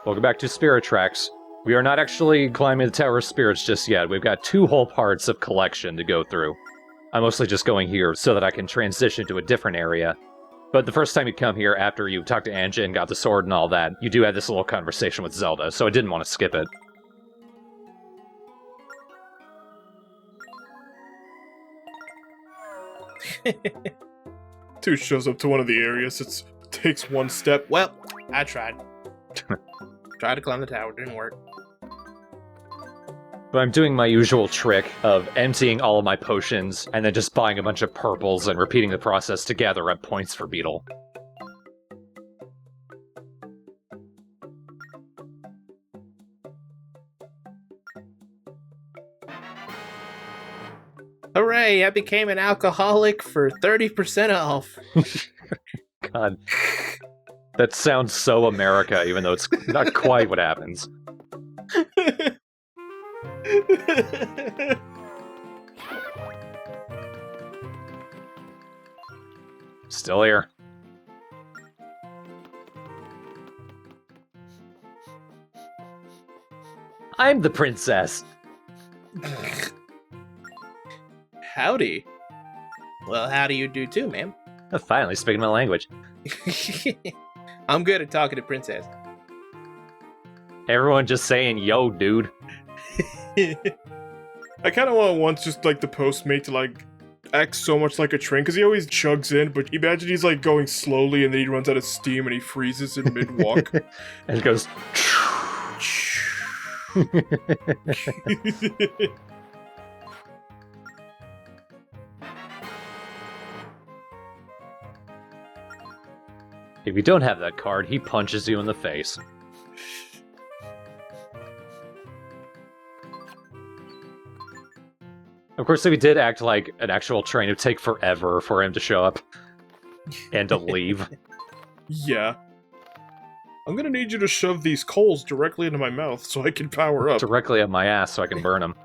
Welcome back to Spirit Tracks. We are not actually climbing the Tower of Spirits just yet. We've got 2 whole parts of collection to go through. I'm mostly just going here so that I can transition to a different area. But the first time you come here, after you talk to Anja and got the sword and all that, you do have this little conversation with Zelda, so I didn't want to skip it. Two shows up to one of the areas. It takes one step. Well, I tried. Tried to climb the tower, didn't work. But I'm doing my usual trick of emptying all of my potions and then just buying a bunch of purples and repeating the process to gather up points for Beetle. Hooray, I became an alcoholic for 30% off. God. That sounds so America, even though it's not quite what happens. Still here. I'm the princess. Howdy. Well, how do you do too, ma'am? Finally speaking my language. I'm good at talking to princess. Everyone just saying, yo, dude. I kind of want just like the postmate to like act so much like a train because he always chugs in, but imagine he's like going slowly and then he runs out of steam and he freezes in mid-walk. And it goes... If you don't have that card, he punches you in the face. Of course, if he did act like an actual train, it would take forever for him to show up and to leave. Yeah. I'm gonna need you to shove these coals directly into my mouth so I can power up. Directly up my ass so I can burn them.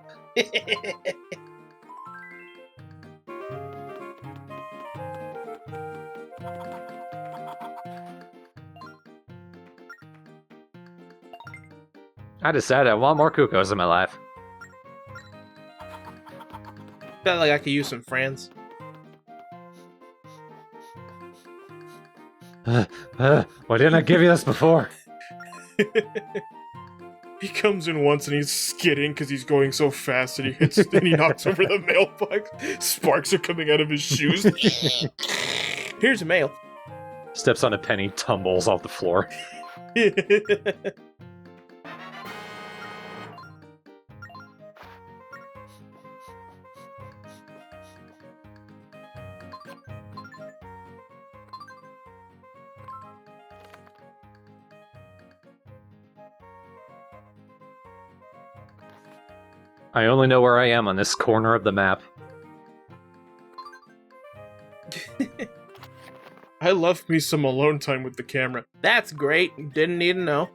I decided I want more Kukos in my life. Felt like I could use some friends. Why didn't I give you this before? He comes in once and he's skidding because he's going so fast and he hits and he knocks over the mailbox. Sparks are coming out of his shoes. Here's a mail. Steps on a penny, tumbles off the floor. I only know where I am on this corner of the map. I love me some alone time with the camera. That's great. Didn't need to know.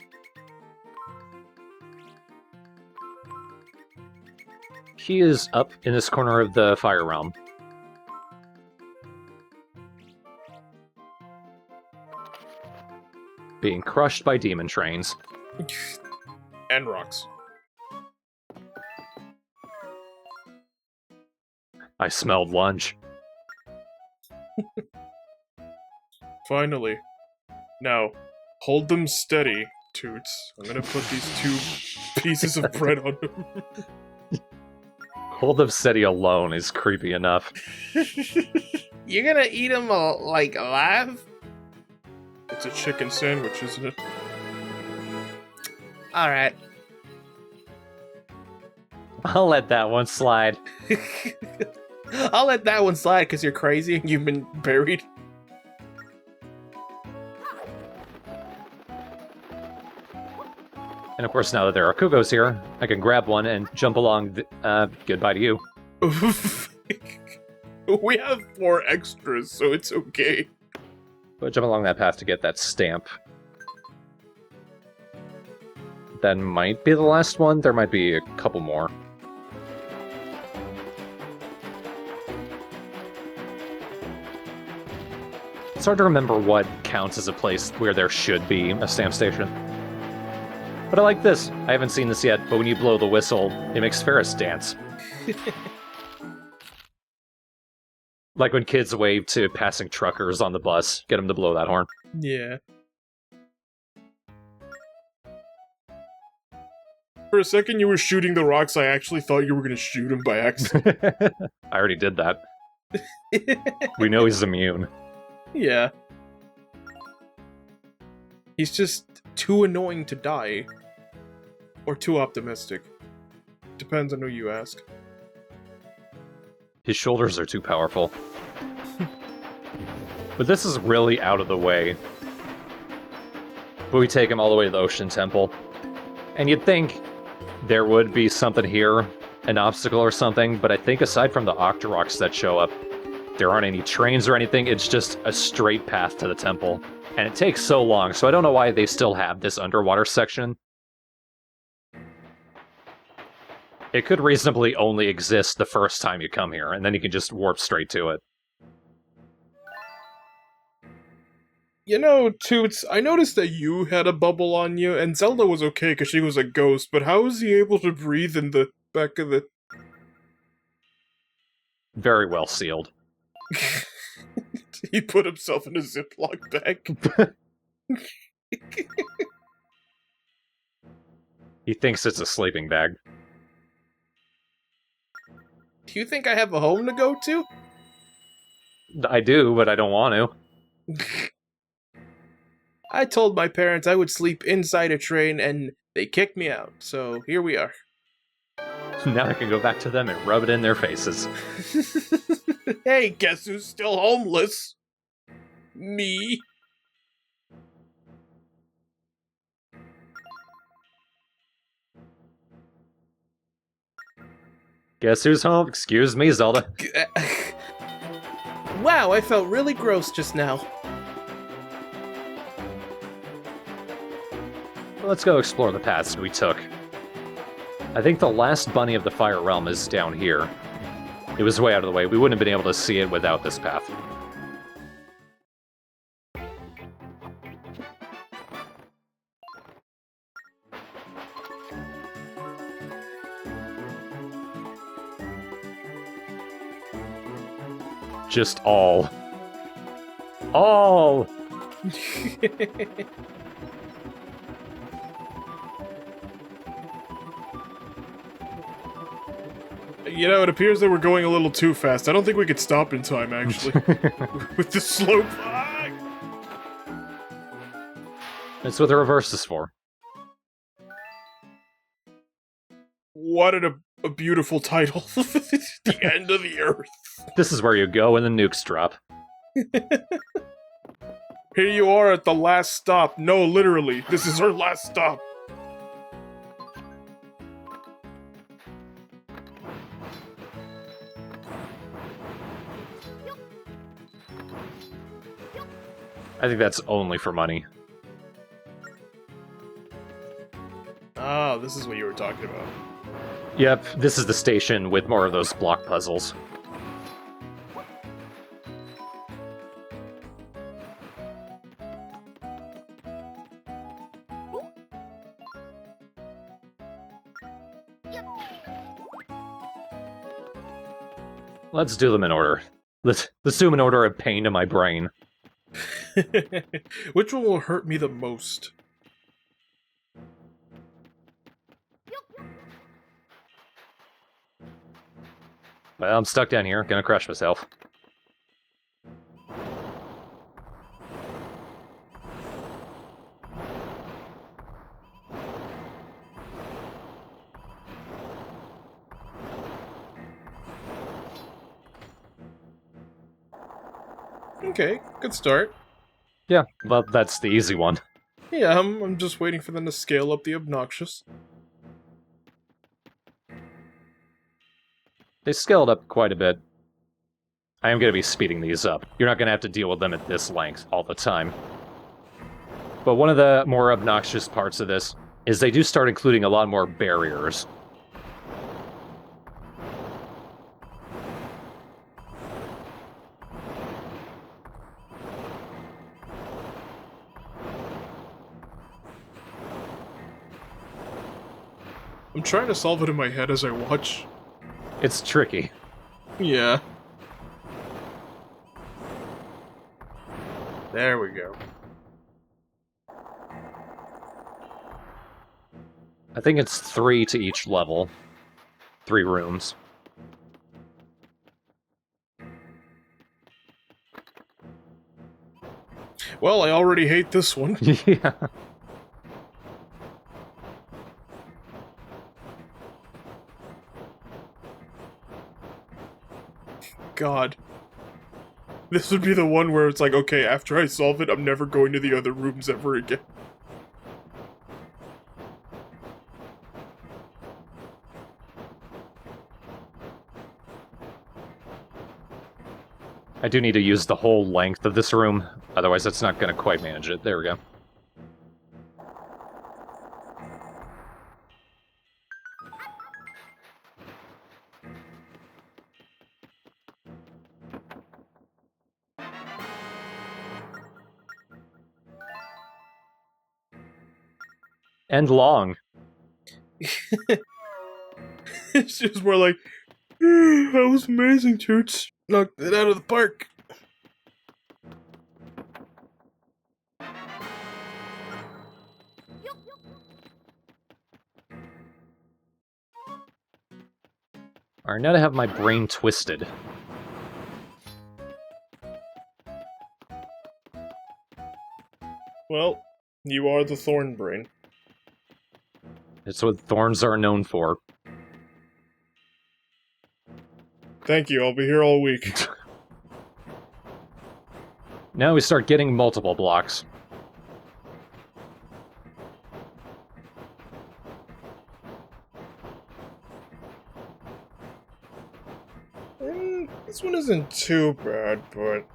He is up in this corner of the Fire Realm. Being crushed by demon trains. And rocks. I smelled lunch. Finally. Now, hold them steady, Toots. I'm gonna put these 2 pieces of bread on them. Hold them steady alone is creepy enough. You're gonna eat them like alive? It's a chicken sandwich, isn't it? Alright. I'll let that one slide. I'll let that one slide because you're crazy and you've been buried. And of course, now that there are Kukos here, I can grab one and jump along. Goodbye to you. We have 4 extras, so it's okay. But jump along that path to get that stamp. That might be the last one. There might be a couple more. It's hard to remember what counts as a place where there should be a stamp station. But I like this. I haven't seen this yet, but when you blow the whistle, it makes Ferris dance. Like when kids wave to passing truckers on the bus, get them to blow that horn. Yeah. For a second, you were shooting the rocks. I actually thought you were gonna shoot him by accident. I already did that. We know he's immune. Yeah. He's just too annoying to die. Or too optimistic. Depends on who you ask. His shoulders are too powerful. But this is really out of the way. But we take him all the way to the Ocean Temple. And you'd think there would be something here, an obstacle or something, but I think aside from the Octoroks that show up, there aren't any trains or anything, it's just a straight path to the temple. And it takes so long, so I don't know why they still have this underwater section. It could reasonably only exist the first time you come here, and then you can just warp straight to it. You know, Toots, I noticed that you had a bubble on you, and Zelda was okay because she was a ghost, but how was he able to breathe in the back of the... Very well sealed. He put himself in a Ziploc bag. He thinks it's a sleeping bag. Do you think I have a home to go to? I do, but I don't want to. I told my parents I would sleep inside a train and they kicked me out, so here we are. Now I can go back to them and rub it in their faces. Hey, guess who's still homeless? Me. Guess who's home? Excuse me, Zelda. Wow, I felt really gross just now. Let's go explore the paths we took. I think the last bunny of the Fire Realm is down here. It was way out of the way. We wouldn't have been able to see it without this path. Just all. All! You know, it appears that we're going a little too fast. I don't think we could stop in time, actually. With the slope. Ah! That's what the reverse is for. What a beautiful title. The end of the earth. This is where you go when the nukes drop. Here you are at the last stop. No, literally. This is our last stop. I think that's only for money. Ah, this is what you were talking about. Yep, this is the station with more of those block puzzles. Let's do them in order. Let's do them in order of pain to my brain. Which one will hurt me the most? Well, I'm stuck down here, gonna crush myself. Okay, good start. Yeah, well, that's the easy one. Yeah, I'm just waiting for them to scale up the obnoxious. They scaled up quite a bit. I am going to be speeding these up. You're not going to have to deal with them at this length all the time. But one of the more obnoxious parts of this is they do start including a lot more barriers. I'm trying to solve it in my head as I watch. It's tricky. Yeah. There we go. I think it's 3 to each level. 3 rooms. Well, I already hate this one. Yeah. God. This would be the one where it's like, okay, after I solve it, I'm never going to the other rooms ever again. I do need to use the whole length of this room, otherwise it's not going to quite manage it. There we go. And long. It's just more like, that was amazing, Toots. Knocked it out of the park. Alright, now to have my brain twisted. Well, you are the Thorn Brain. It's what thorns are known for. Thank you, I'll be here all week. Now we start getting multiple blocks. This one isn't too bad, but...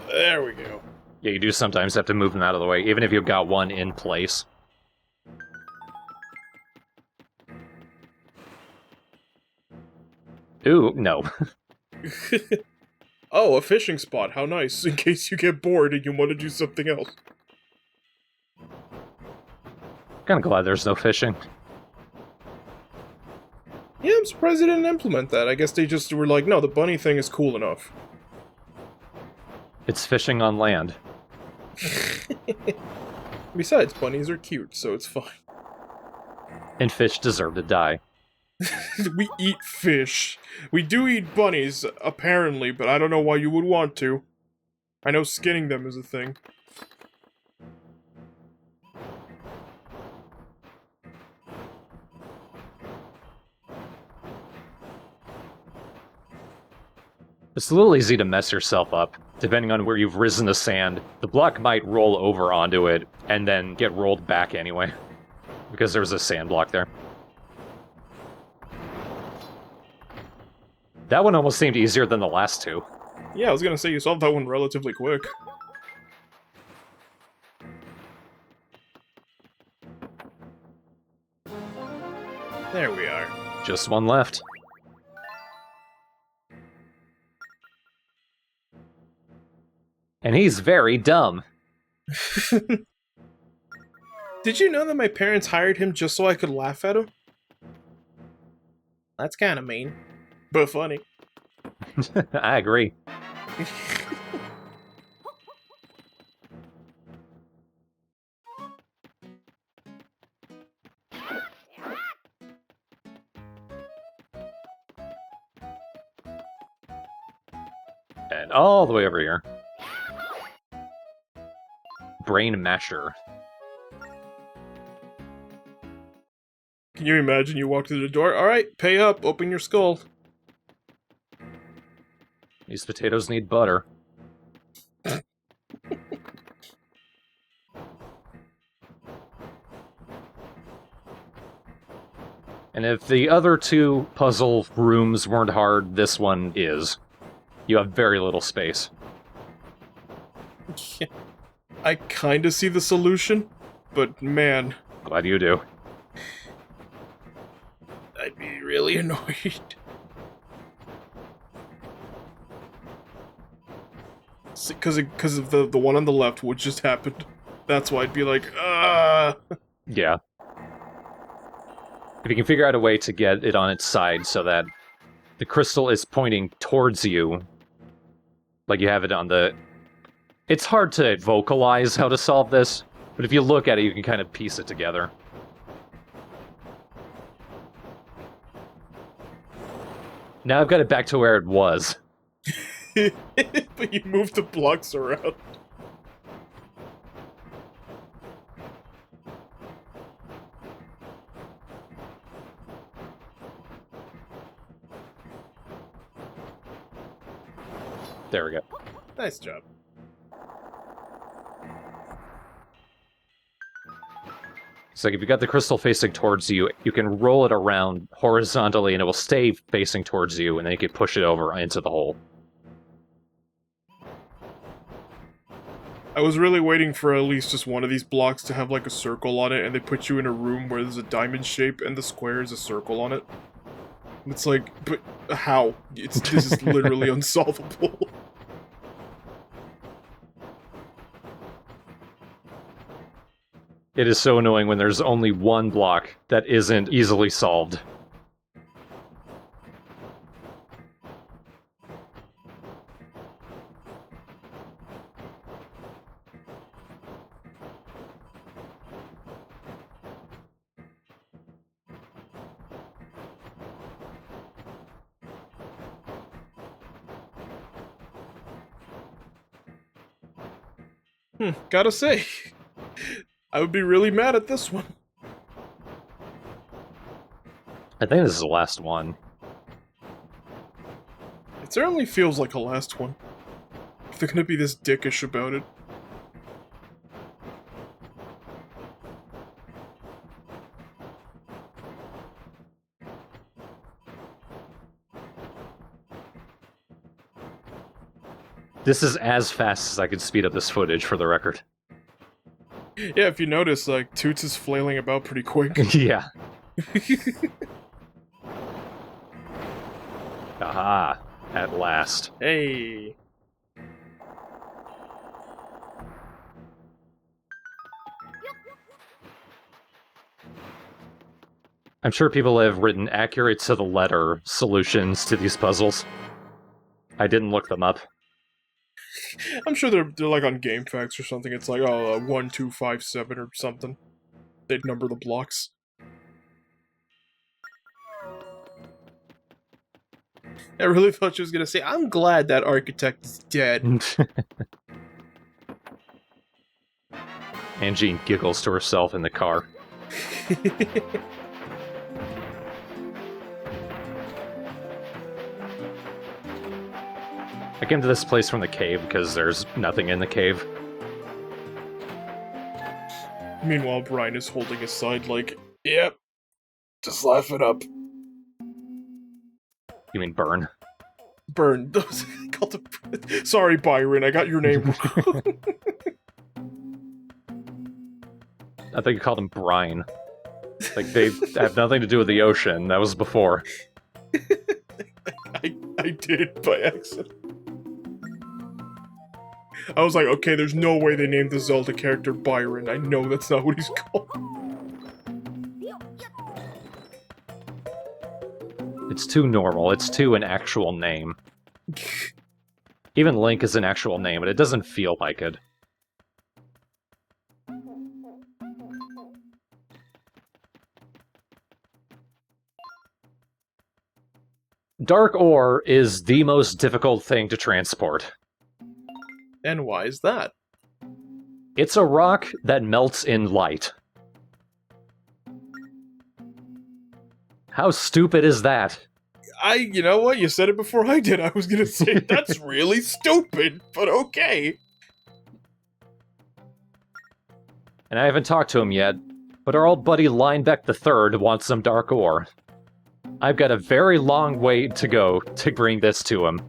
There we go. Yeah, you do sometimes have to move them out of the way, even if you've got one in place. Ooh, no. Oh, a fishing spot, how nice, in case you get bored and you want to do something else. Kinda glad there's no fishing. Yeah, I'm surprised they didn't implement that. I guess they just were like, no, the bunny thing is cool enough. It's fishing on land. Besides, bunnies are cute, so it's fine. And fish deserve to die. We eat fish. We do eat bunnies, apparently, but I don't know why you would want to. I know skinning them is a thing. It's a little easy to mess yourself up. Depending on where you've risen the sand, the block might roll over onto it, and then get rolled back anyway. Because there's a sand block there. That one almost seemed easier than the last two. Yeah, I was gonna say you solved that one relatively quick. There we are. Just one left. And he's very dumb. Did you know that my parents hired him just so I could laugh at him? That's kind of mean. But funny. I agree. And all the way over here. Brain Masher. Can you imagine you walk through the door? Alright, pay up, open your skull. These potatoes need butter. And if the other two puzzle rooms weren't hard, this one is. You have very little space. I kinda see the solution, but man, Glad you do. I'd be really annoyed. Because of the one on the left, which just happened. That's why I'd be like, ah. Yeah. If you can figure out a way to get it on its side so that the crystal is pointing towards you, like you have it on the... It's hard to vocalize how to solve this, but if you look at it, you can kind of piece it together. Now I've got it back to where it was. But you moved the blocks around. There we go. Nice job. So if you got the crystal facing towards you, you can roll it around horizontally and it will stay facing towards you, and then you can push it over into the hole. I was really waiting for at least just one of these blocks to have like a circle on it, and they put you in a room where there's a diamond shape and the square is a circle on it. It's like, but how? This is literally unsolvable. It is so annoying when there's only one block that isn't easily solved. Gotta say, I would be really mad at this one. I think this is the last one. It certainly feels like a last one. If they're gonna be this dickish about it. This is as fast as I can speed up this footage, for the record. Yeah, if you notice, like, Toots is flailing about pretty quick. Yeah. Aha. At last. Hey. I'm sure people have written accurate to the letter solutions to these puzzles. I didn't look them up. I'm sure they're like on GameFAQs or something. It's like, oh, 1, 2, 5, 7 or something. They'd number the blocks. I really thought she was gonna say, I'm glad that architect is dead. Angie giggles to herself in the car. I came to this place from the cave because there's nothing in the cave. Meanwhile, Brian is holding his side like, yep, just laugh it up. You mean burn? Burn. Sorry, Byron, I got your name wrong. I think you called him brine. Like, they have nothing to do with the ocean. That was before. I did it by accident. I was like, okay, there's no way they named the Zelda character Byron. I know that's not what he's called. It's too normal. It's too an actual name. Even Link is an actual name, but it doesn't feel like it. Dark ore is the most difficult thing to transport. And why is that? It's a rock that melts in light. How stupid is that? You know what? You said it before I did. I was gonna say, that's really stupid, but okay. And I haven't talked to him yet, but our old buddy Linebeck III wants some dark ore. I've got a very long way to go to bring this to him.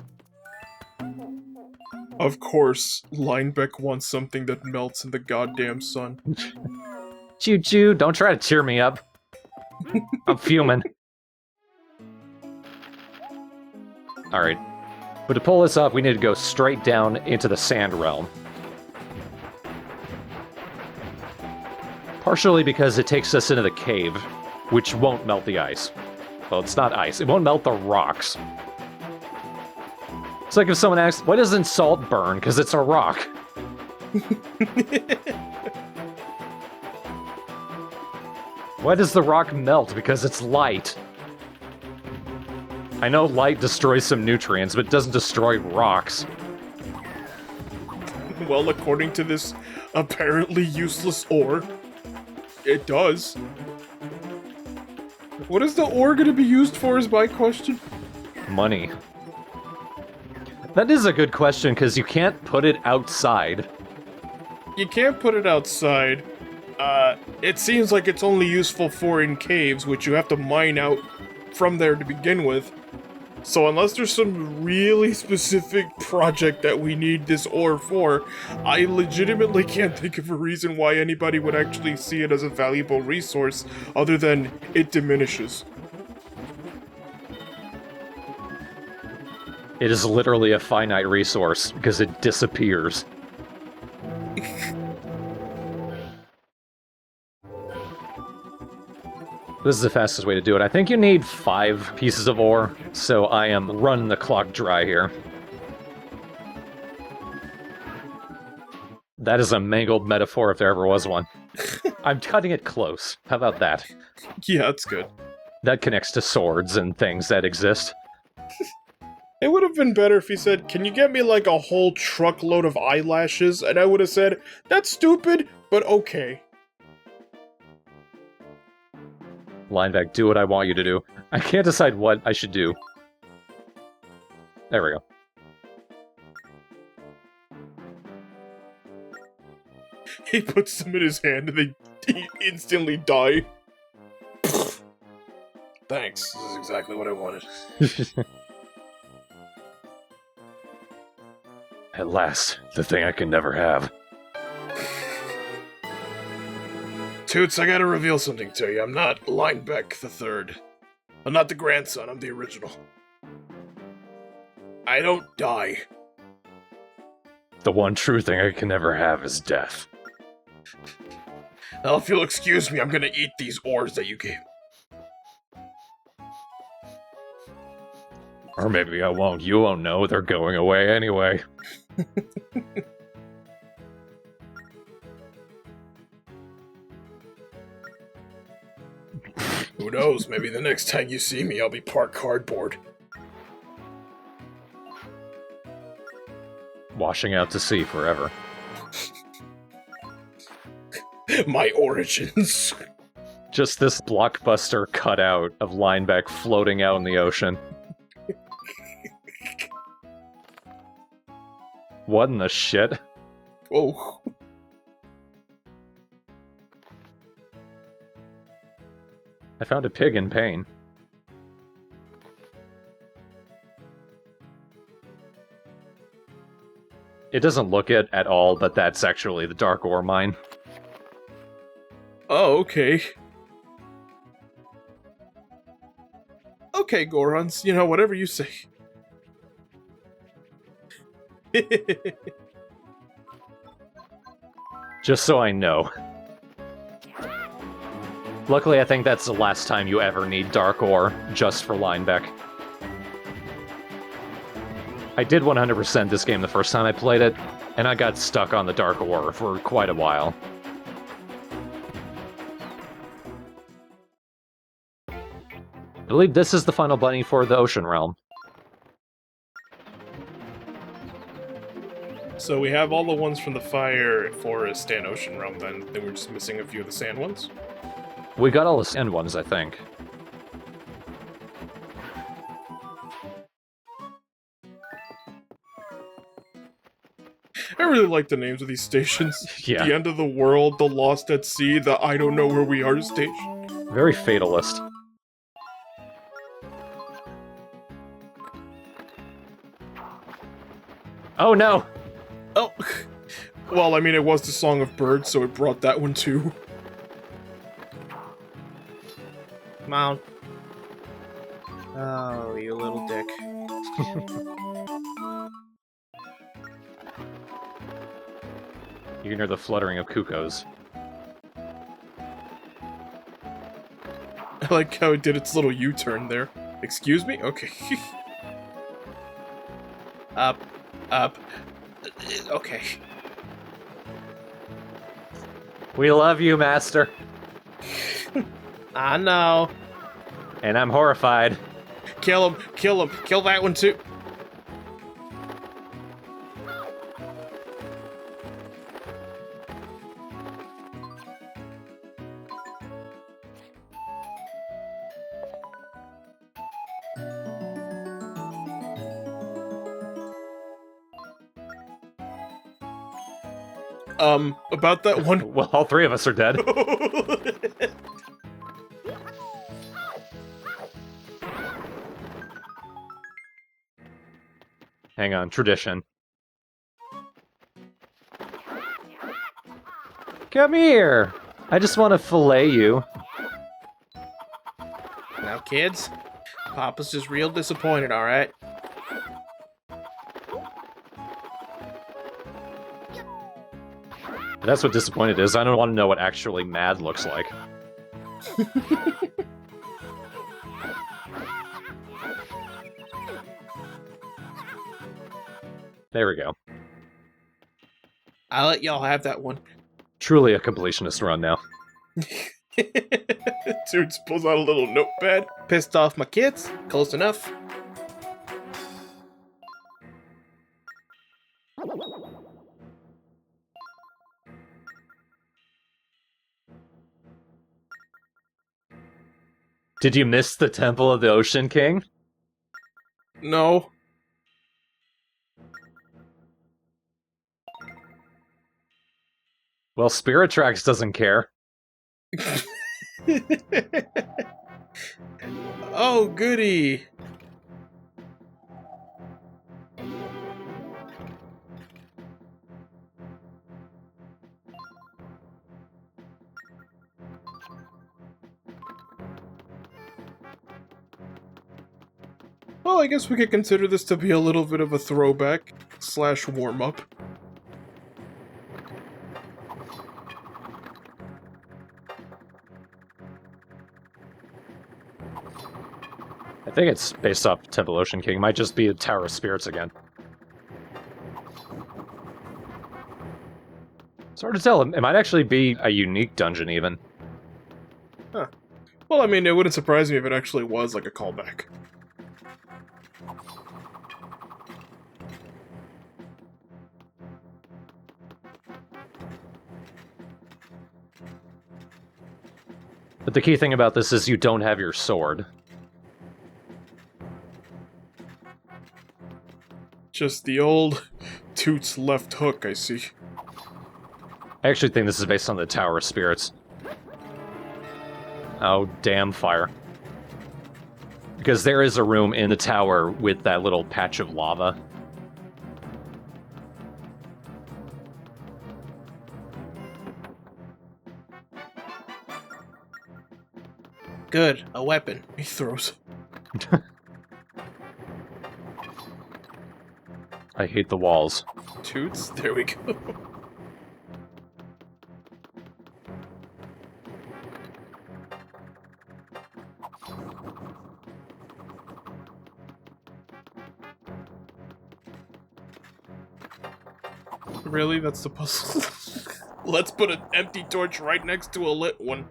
Of course, Linebeck wants something that melts in the goddamn sun. Choo-choo, don't try to cheer me up. I'm fuming. Alright. But to pull this up, we need to go straight down into the Sand Realm. Partially because it takes us into the cave, which won't melt the ice. Well, it's not ice. It won't melt the rocks. It's like if someone asks, why doesn't salt burn? Because it's a rock. Why does the rock melt? Because it's light. I know light destroys some nutrients, but it doesn't destroy rocks. Well, according to this apparently useless ore, it does. What is the ore going to be used for is my question? Money. That is a good question, because you can't put it outside. You can't put it outside. It seems like it's only useful for in caves, which you have to mine out from there to begin with. So unless there's some really specific project that we need this ore for, I legitimately can't think of a reason why anybody would actually see it as a valuable resource other than it diminishes. It is literally a finite resource, because it disappears. This is the fastest way to do it. I think you need 5 pieces of ore, so I am running the clock dry here. That is a mangled metaphor if there ever was one. I'm cutting it close. How about that? Yeah, that's good. That connects to swords and things that exist. It would have been better if he said, can you get me like a whole truckload of eyelashes? And I would have said, that's stupid, but okay. Lineback, do what I want you to do. I can't decide what I should do. There we go. He puts them in his hand and they instantly die. Thanks, this is exactly what I wanted. At last, the thing I can never have. Toots, I gotta reveal something to you. I'm not Linebeck the Third. I'm not the grandson, I'm the original. I don't die. The one true thing I can never have is death. Now, if you'll excuse me, I'm gonna eat these ores that you gave. Or maybe I won't. You won't know. They're going away anyway. Who knows? Maybe the next time you see me, I'll be part cardboard. Washing out to sea forever. My origins. Just this blockbuster cutout of Lineback floating out in the ocean. What in the shit? Oh. I found a pig in pain. It doesn't look it at all, but that's actually the dark ore mine. Oh, okay. Okay, Gorons, you know, whatever you say. Just so I know. Luckily, I think that's the last time you ever need dark ore, just for Linebeck. I did 100% this game the first time I played it, and I got stuck on the dark ore for quite a while. I believe this is the final bunny for the Ocean Realm. So we have all the ones from the Fire Forest and Ocean Realm, then we're just missing a few of the sand ones? We got all the sand ones, I think. I really like the names of these stations. Yeah. The End of the World, the Lost at Sea, the I Don't Know Where We Are station. Very fatalist. Oh no! Oh, well, I mean, it was the Song of Birds, so it brought that one too. Mount. Oh, you little dick. You can hear the fluttering of cuckoos. I like how it did its little U-turn there. Excuse me? Okay. Up. Okay. We love you, Master. I know. And I'm horrified. Kill him. Kill that one too. About that one. Well, all three of us are dead. Hang on, tradition. Come here! I just want to fillet you. Now, kids, Papa's just real disappointed, alright? That's what disappointed is. I don't want to know what actually mad looks like. There we go. I'll let y'all have that one. Truly a completionist run now. Toots pulls out a little notepad. Pissed off my kids? Close enough. Did you miss the Temple of the Ocean King? No. Well, Spirit Tracks doesn't care. Oh, goody. Well, I guess we could consider this to be a little bit of a throwback / warm-up. I think it's based off Temple Ocean King. Might just be a Tower of Spirits again. It's hard to tell. It might actually be a unique dungeon, even. Huh. Well, I mean, it wouldn't surprise me if it actually was like a callback. But the key thing about this is you don't have your sword. Just the old Toots left hook, I see. I actually think this is based on the Tower of Spirits. Oh, damn fire. Because there is a room in the tower with that little patch of lava. Good, a weapon. He throws. I hate the walls. Toots, there we go. Really? That's the puzzle? Let's put an empty torch right next to a lit one.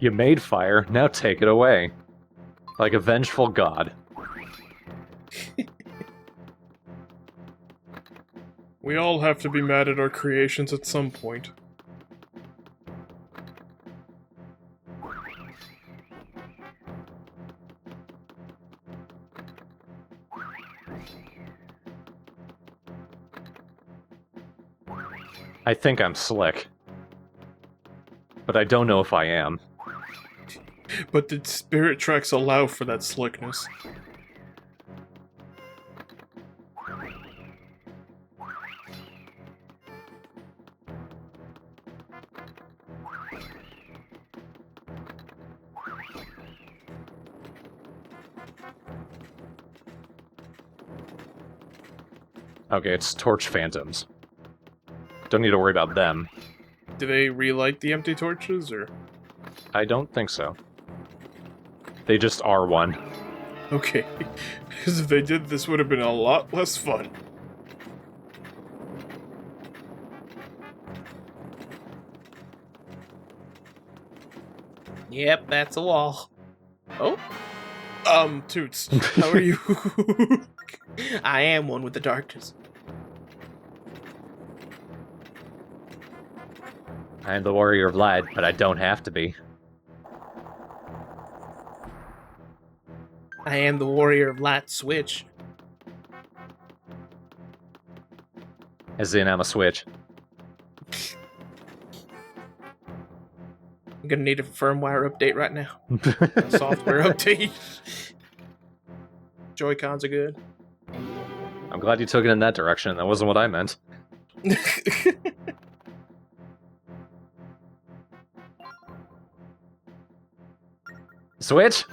You made fire, now take it away. Like a vengeful god. We all have to be mad at our creations at some point. I think I'm slick. But I don't know if I am. But the spirit tracks allow for that slickness. Okay, it's torch phantoms. Don't need to worry about them. Do they relight the empty torches, or? I don't think so. They just are one. Okay. Because if they did, this would have been a lot less fun. Yep, that's a wall. Oh? Toots, how are you? I am one with the darkness. I am the warrior of light, but I don't have to be. I am the warrior of light switch. As in, I'm a switch. I'm gonna need a firmware update right now. A software update. Joy-Cons are good. I'm glad you took it in that direction. That wasn't what I meant. Switch?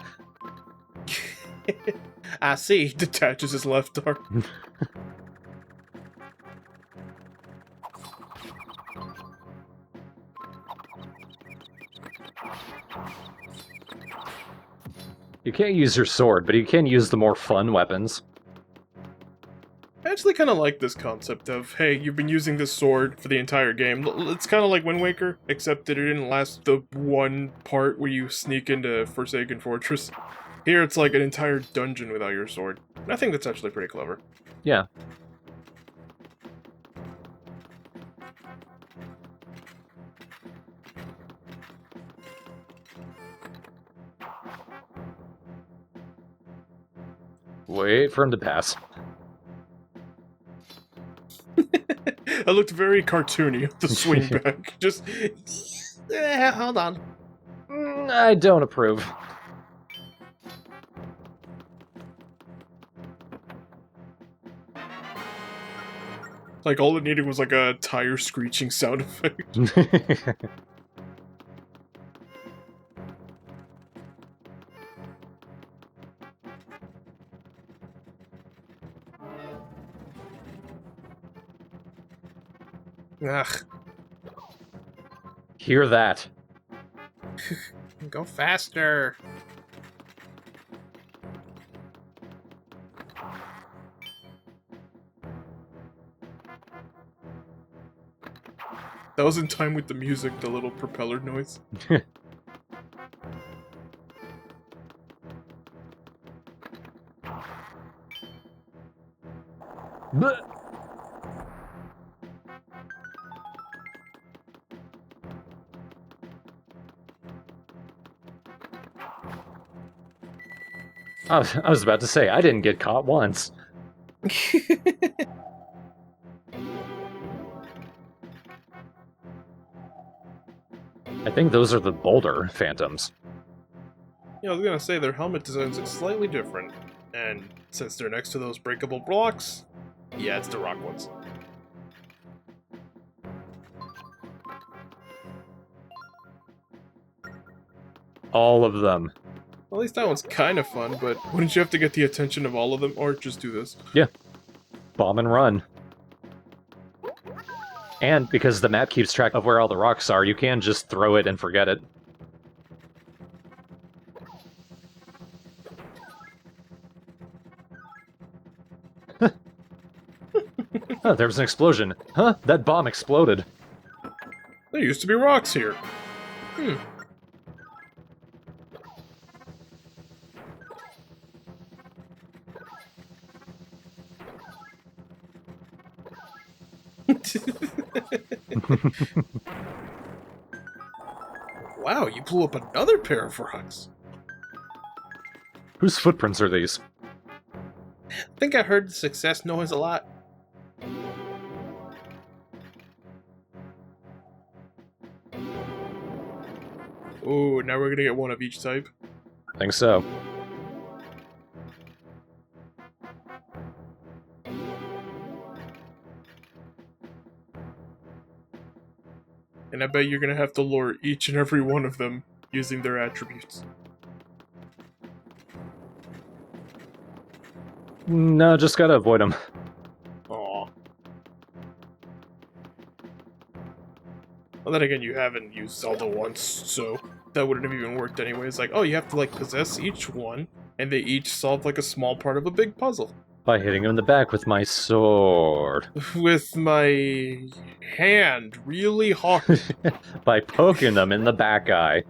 I see. Detaches his left arm. You can't use your sword, but you can use the more fun weapons. I actually kind of like this concept of, hey, you've been using this sword for the entire game. It's kind of like Wind Waker, except that it didn't last the one part where you sneak into Forsaken Fortress. Here, it's like an entire dungeon without your sword. And I think that's actually pretty clever. Yeah. Wait for him to pass. I looked very cartoony with the swing back. Just... hold on. I don't approve. Like, all it needed was like a tire screeching sound effect. Ugh. Hear that. Go faster. That was in time with the music, the little propeller noise. Bleh. I was about to say, I didn't get caught once. I think those are the boulder phantoms. Yeah, I was gonna say their helmet designs look slightly different. And since they're next to those breakable blocks, yeah, it's the rock ones. All of them. Well, at least that one's kind of fun, but wouldn't you have to get the attention of all of them, or just do this? Yeah. Bomb and run. And because the map keeps track of where all the rocks are, you can just throw it and forget it. Oh, there was an explosion. Huh? That bomb exploded. There used to be rocks here. Hmm. Wow, you blew up another pair of rocks. Whose footprints are these? I think I heard the success noise a lot. Ooh, now we're gonna get one of each type. I think so. And I bet you're gonna have to lure each and every one of them using their attributes. No, just gotta avoid them. Aw. Well, then again, you haven't used Zelda once, so that wouldn't have even worked anyway. It's like, oh, you have to, like, possess each one, and they each solve, like, a small part of a big puzzle. By hitting him in the back with my sword. With my hand really hard. By poking them in the back eye.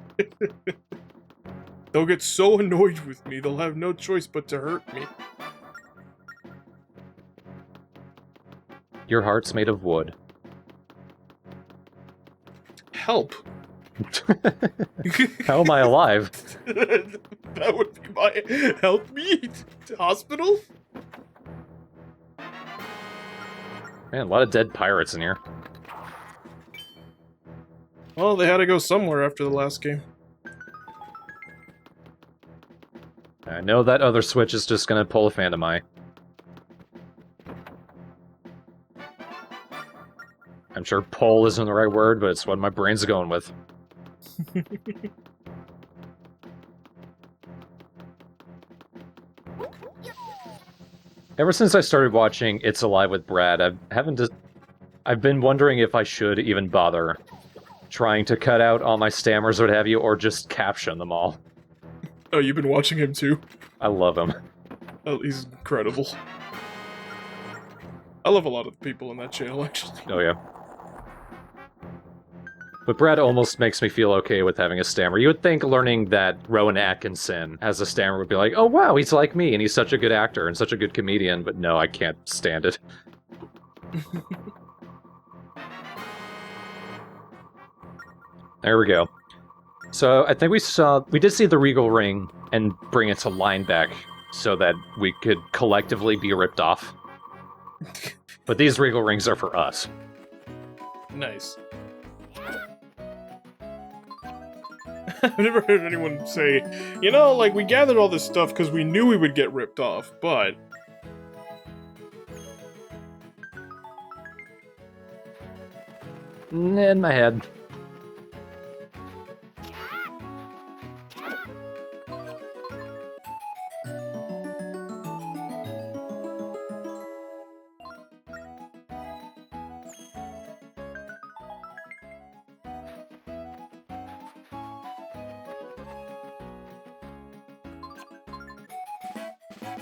They'll get so annoyed with me, they'll have no choice but to hurt me. Your heart's made of wood. Help. How am I alive? That would be my... Help me? Hospital? Man, a lot of dead pirates in here. Well, they had to go somewhere after the last game. I know that other switch is just gonna pull a Phantom Eye. I'm sure pull isn't the right word, but it's what my brain's going with. Ever since I started watching It's Alive with Brad, I've been wondering if I should even bother trying to cut out all my stammers or what have you, or just caption them all. Oh, you've been watching him too? I love him. Oh, he's incredible. I love a lot of the people on that channel, actually. Oh yeah. But Brad almost makes me feel okay with having a stammer. You would think learning that Rowan Atkinson has a stammer would be like, oh wow, he's like me, and he's such a good actor and such a good comedian, but no, I can't stand it. There we go. So I think we did see the Regal Ring and bring it to Lineback so that we could collectively be ripped off. But these Regal Rings are for us. Nice. I've never heard anyone say, you know, like, we gathered all this stuff because we knew we would get ripped off, but... In my head.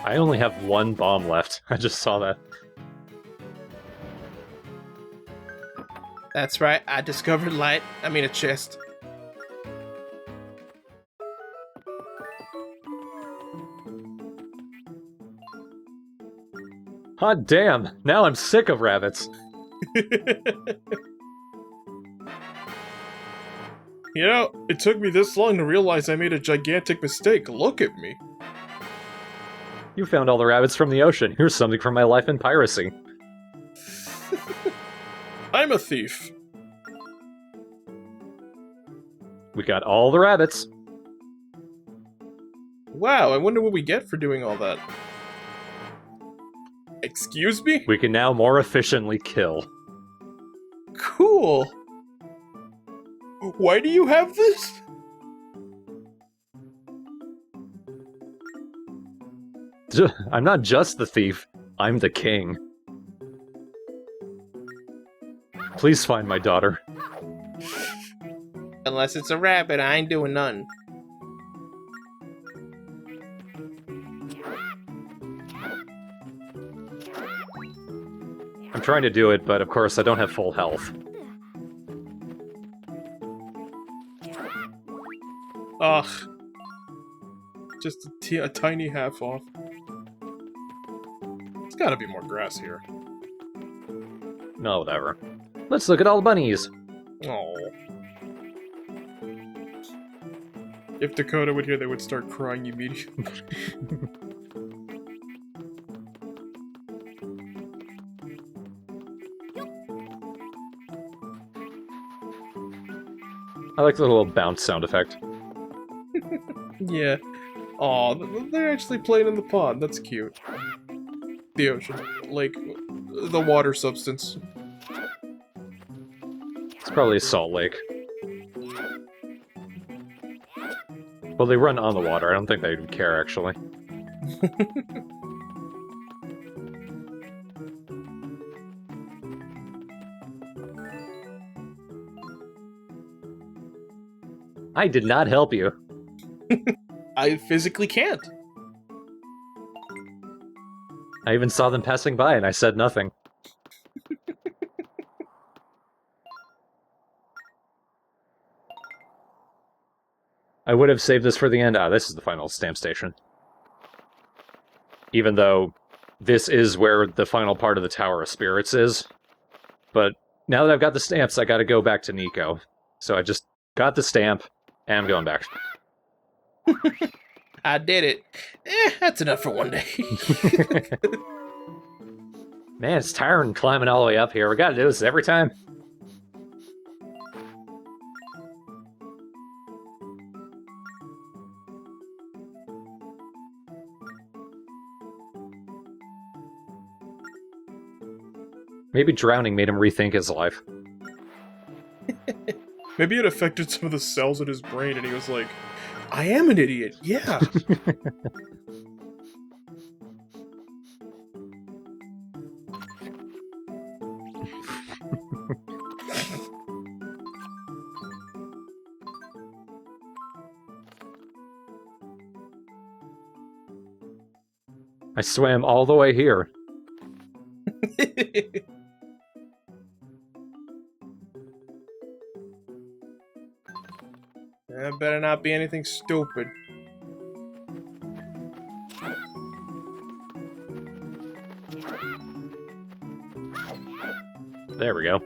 I only have one bomb left. I just saw that. That's right, I discovered light. I mean a chest. Hot damn! Now I'm sick of rabbits. You know, it took me this long to realize I made a gigantic mistake. Look at me. You found all the rabbits from the ocean. Here's something from my life in piracy. I'm a thief. We got all the rabbits. Wow, I wonder what we get for doing all that. Excuse me? We can now more efficiently kill. Cool. Why do you have this? I'm not just the thief, I'm the king. Please find my daughter. Unless it's a rabbit, I ain't doing nothing. I'm trying to do it, but of course I don't have full health. Ugh. Just a tiny half off. There's gotta be more grass here. No, whatever. Let's look at all the bunnies. Oh. If Dakota would hear, they would start crying immediately. I like the little bounce sound effect. Yeah. Aw, they're actually playing in the pond. That's cute. The ocean. Lake. The water substance. It's probably a salt lake. Well, they run on the water. I don't think they would care, actually. I did not help you. I physically can't. I even saw them passing by and I said nothing. I would have saved this for the end. Ah, this is the final stamp station. Even though this is where the final part of the Tower of Spirits is. But now that I've got the stamps, I gotta go back to Nico. So I just got the stamp, and I'm going back. I did it. That's enough for one day. Man, it's tiring climbing all the way up here. We gotta do this every time. Maybe drowning made him rethink his life. Maybe it affected some of the cells in his brain, and he was like, I am an idiot, yeah. I swam all the way here. That better not be anything stupid. There we go.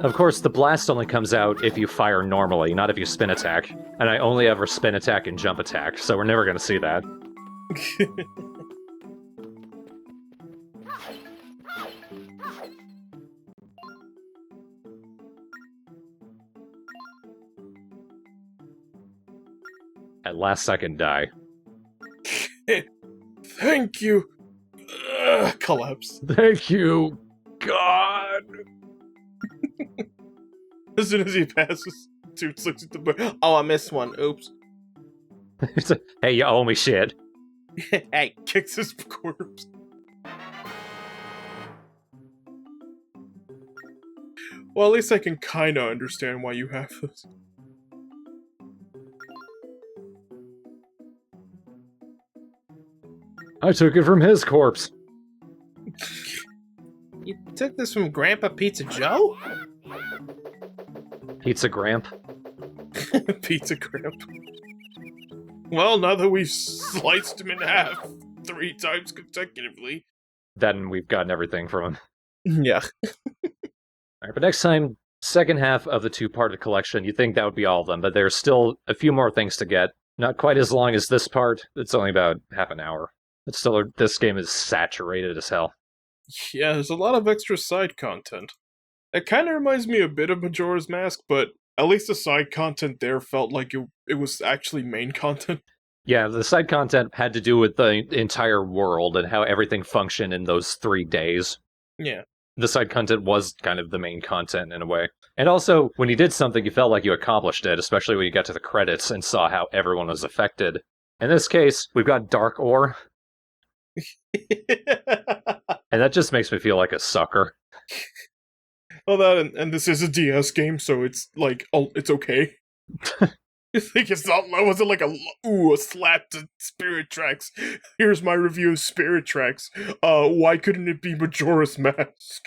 Of course, the blast only comes out if you fire normally, not if you spin attack. And I only ever spin attack and jump attack, so we're never gonna see that. At last I can die. Thank you. Collapse. Thank you, God! As soon as he passes, Toots looks at the book. Oh, I missed one. Oops. Hey, you owe me shit. Hey, kicks his corpse. Well, at least I can kinda understand why you have this. I took it from his corpse. You took this from Grandpa Pizza Joe? Pizza Gramp. Pizza Gramp. Well, now that we've sliced him in half 3 times consecutively. Then we've gotten everything from him. Yeah. Alright, but next time, second half of the two-part collection, you'd think that would be all of them, but there's still a few more things to get. Not quite as long as this part. It's only about half an hour. It's still, this game is saturated as hell. Yeah, there's a lot of extra side content. It kind of reminds me a bit of Majora's Mask, but at least the side content there felt like it was actually main content. Yeah, the side content had to do with the entire world and how everything functioned in those 3 days. Yeah. The side content was kind of the main content in a way. And also, when you did something, you felt like you accomplished it, especially when you got to the credits and saw how everyone was affected. In this case, we've got Dark Ore, and that just makes me feel like a sucker. Well, that and this is a DS game, so it's like, oh, it's okay. You think it's not? Was it like a slap to Spirit Tracks? Here's my review of Spirit Tracks. Why couldn't it be Majora's Mask?